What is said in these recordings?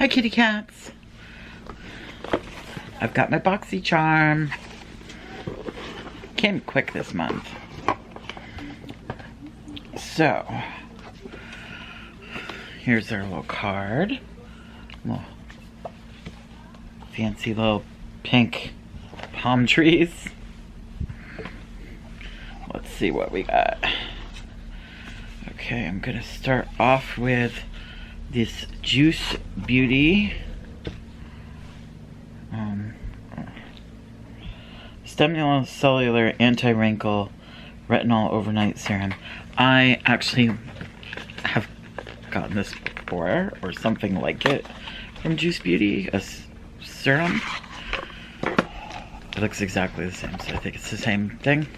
Hi, kitty cats. I've got my boxycharm. Came quick this month. So, here's their little card. Little fancy little pink palm trees. Let's see what we got. Okay, I'm gonna start off with this Juice Beauty Stimulus Cellular Anti-Wrinkle Retinol Overnight Serum. I actually have gotten this before, or something like it, from Juice Beauty, a serum. It looks exactly the same, so I think it's the same thing.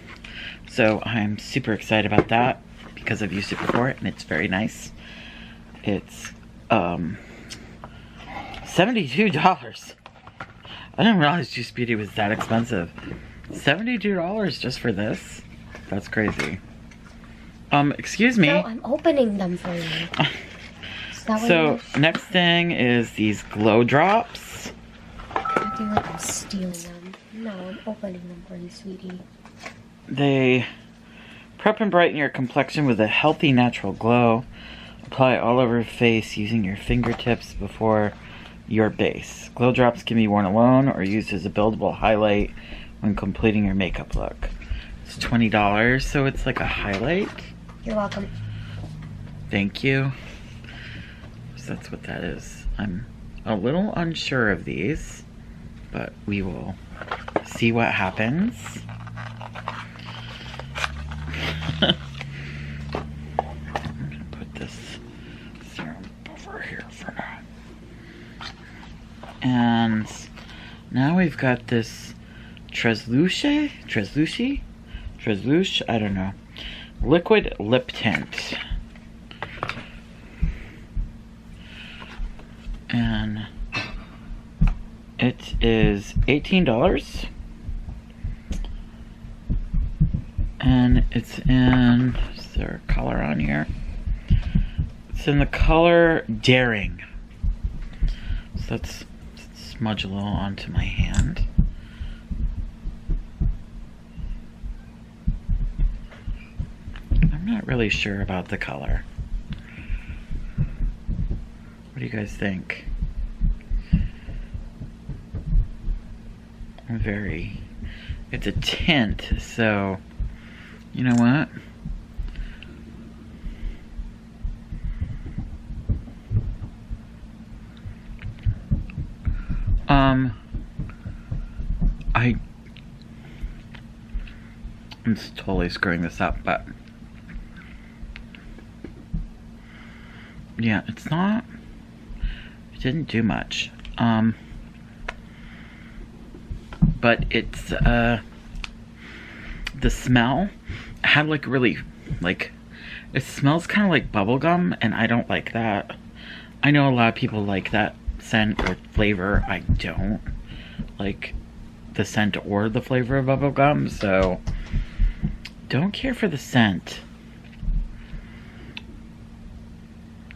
So I'm super excited about that because I've used it before and it's very nice. It's $72. I didn't realize Juice Beauty was that expensive. $72 just for this? That's crazy. Excuse me. No, I'm opening them for you. So, next thing is these glow drops. I feel like I'm stealing them. No, I'm opening them for you, sweetie. They prep and brighten your complexion with a healthy, natural glow. Apply all over your face using your fingertips before your base. Glow drops can be worn alone or used as a buildable highlight when completing your makeup look. It's $20, so it's like a highlight. You're welcome. Thank you. So that's what that is. I'm a little unsure of these, but we will see what happens. I'm gonna put this serum over here for now. And now we've got this Transluce, I don't know, liquid lip tint. And it is $18. And it's in, is there a color on here? It's in the color Daring. So let's smudge a little onto my hand. I'm not really sure about the color. What do you guys think? It's a tint, so you know what? I'm just totally screwing this up, but yeah, it didn't do much. But it's, the smell had like really, like, it smells kind of like bubblegum, and I don't like that. I know a lot of people like that scent or flavor. I don't like the scent or the flavor of bubblegum, so don't care for the scent.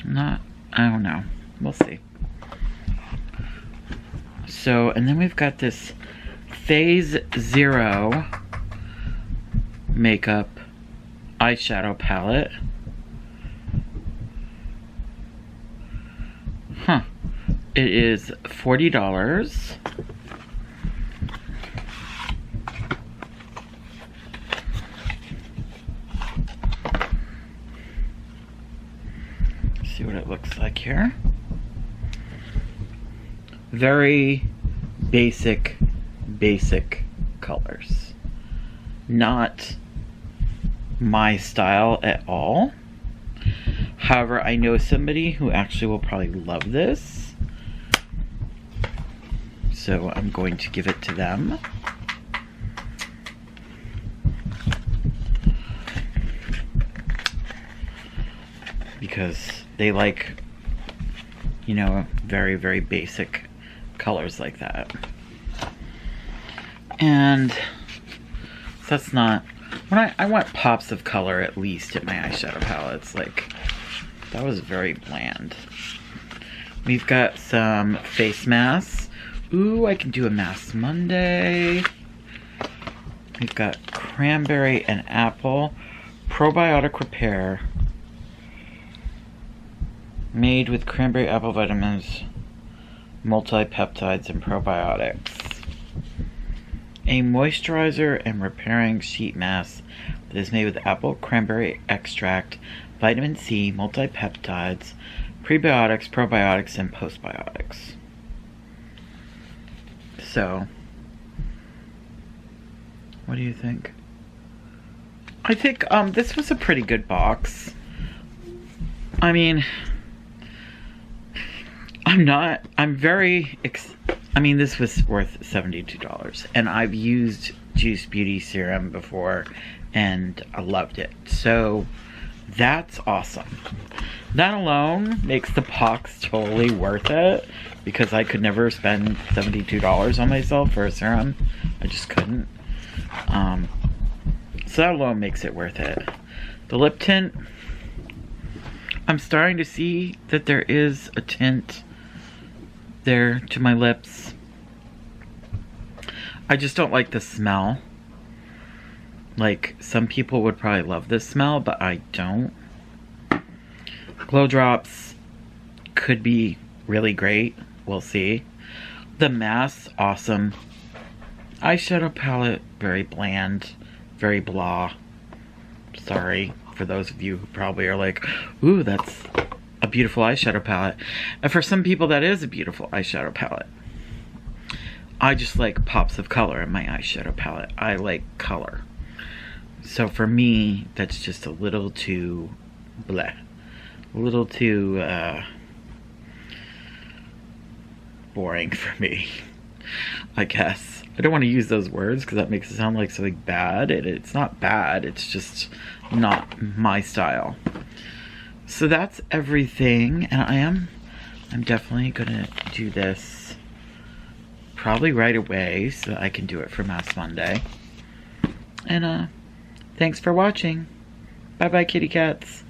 I don't know. We'll see. So, and then we've got this Phase Zero makeup eyeshadow palette. Huh. It is $40. See what it looks like here. Very basic colors. Not my style at all. However, I know somebody who actually will probably love this, so I'm going to give it to them. Because they like, you know, very, very basic colors like that. And that's not, when I want pops of color at least in my eyeshadow palettes. Like, that was very bland. We've got some face masks. Ooh, I can do a mask Monday. We've got cranberry and apple probiotic repair. Made with cranberry apple vitamins, multi-peptides, and probiotics. A moisturizer and repairing sheet mask that is made with apple cranberry extract, vitamin C, multi-peptides, prebiotics, probiotics, and postbiotics. So, what do you think? I think this was a pretty good box. I mean, this was worth $72, and I've used Juice Beauty Serum before, and I loved it. So, that's awesome. That alone makes the box totally worth it, because I could never spend $72 on myself for a serum. I just couldn't. So that alone makes it worth it. The lip tint, I'm starting to see that there is a tint there to my lips. I just don't like the smell. Like, some people would probably love this smell, but I don't. Glow drops could be really great. We'll see. The mask, awesome. Eyeshadow palette, very bland, very blah. Sorry for those of you who probably are like, ooh, that's a beautiful eyeshadow palette. And for some people, that is a beautiful eyeshadow palette. I just like pops of color in my eyeshadow palette. I like color. So for me, that's just a little too bleh. A little too boring for me, I guess. I don't want to use those words because that makes it sound like something bad. It's not bad, it's just not my style. So that's everything, and I'm definitely gonna do this probably right away so that I can do it for Mass Monday. And thanks for watching. Bye bye, kitty cats.